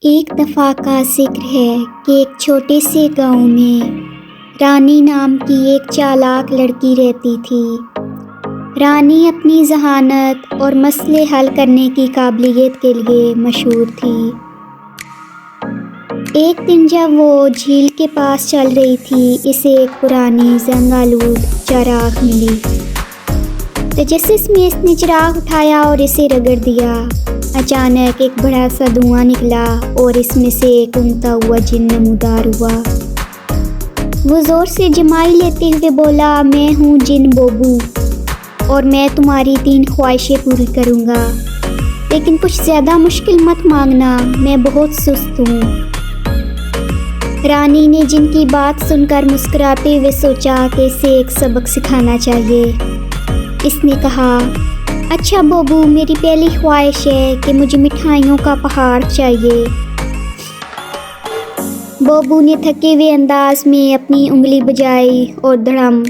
एक दफ़ा का ज़िक्र है कि एक छोटे से गांव में रानी नाम की एक चालाक लड़की रहती थी। रानी अपनी ज़हानत और मसले हल करने की काबिलियत के लिए मशहूर थी। एक दिन जब वो झील के पास चल रही थी, इसे एक पुरानी जंग-आलूद चिराग मिली। तो जैसे इसने चिराग उठाया और इसे रगड़ दिया, अचानक एक बड़ा सा धुआं निकला और इसमें से एक उगता हुआ जिन नमूदार हुआ। वो ज़ोर से जमाई लेते हुए बोला, मैं हूँ जिन बोबू और मैं तुम्हारी 3 ख्वाहिशें पूरी करूँगा, लेकिन कुछ ज़्यादा मुश्किल मत मांगना, मैं बहुत सुस्त हूँ। रानी ने जिन की बात सुनकर मुस्कुराते हुए सोचा कि इसे एक सबक सिखाना चाहिए। इसने कहा, अच्छा बोबू, मेरी पहली ख्वाहिश है कि मुझे मिठाइयों का पहाड़ चाहिए। बोबू ने थके हुए अंदाज में अपनी उंगली बजाई और धड़म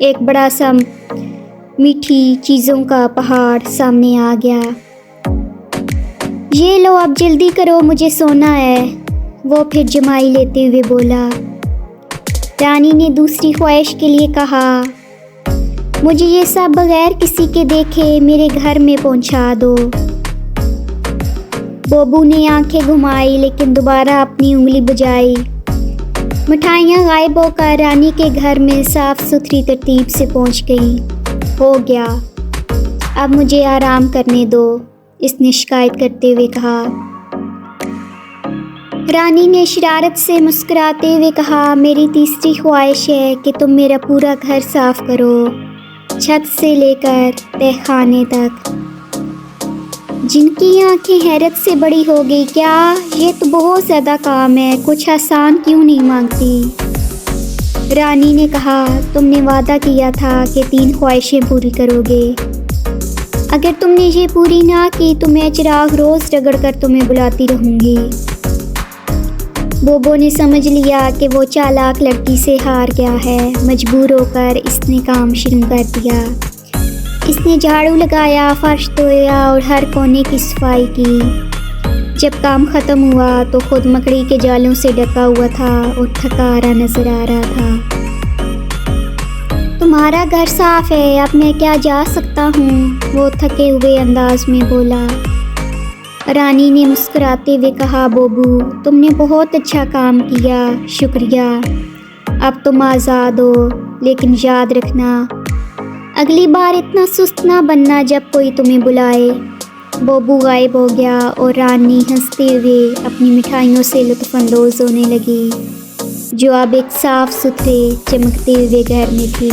एक बड़ा सा मीठी चीज़ों का पहाड़ सामने आ गया। ये लो, अब जल्दी करो, मुझे सोना है, वो फिर जमाई लेते हुए बोला। रानी ने दूसरी ख्वाहिश के लिए कहा, मुझे ये सब बगैर किसी के देखे मेरे घर में पहुंचा दो। बोबू ने आंखें घुमाई लेकिन दोबारा अपनी उंगली बजाई। मिठाइयाँ गायब होकर रानी के घर में साफ सुथरी तरतीब से पहुंच गई। हो गया, अब मुझे आराम करने दो, इसने शिकायत करते हुए कहा। रानी ने शरारत से मुस्कुराते हुए कहा, मेरी तीसरी ख्वाहिश है कि तुम मेरा पूरा घर साफ करो, छत से लेकर तहखाने तक। जिनकी आंखें हैरत से बड़ी हो गई, क्या ये तो बहुत ज़्यादा काम है, कुछ आसान क्यों नहीं मांगती। रानी ने कहा, तुमने वादा किया था कि 3 ख्वाहिशें पूरी करोगे, अगर तुमने ये पूरी ना की तो मैं चिराग रोज़ रगड़ कर तुम्हें बुलाती रहूँगी। बोबो ने समझ लिया कि वो चालाक लड़की से हार गया है। मजबूर होकर इसने काम शुरू कर दिया। इसने झाड़ू लगाया, फर्श धोया और हर कोने की सफाई की। जब काम ख़त्म हुआ तो खुद मकड़ी के जालों से ढका हुआ था और थका हारा नज़र आ रहा था। तुम्हारा घर साफ है, अब मैं क्या जा सकता हूँ, वो थके हुए अंदाज में बोला। रानी ने मुस्कुराते हुए कहा, बोबू, तुमने बहुत अच्छा काम किया, शुक्रिया, अब तुम आज़ाद हो, लेकिन याद रखना अगली बार इतना सुस्त ना बनना जब कोई तुम्हें बुलाए। बोबू गायब हो गया और रानी हंसते हुए अपनी मिठाइयों से लुत्फ़अंदोज़ होने लगी, जो अब एक साफ़ सुथरे चमकते हुए घर में थी।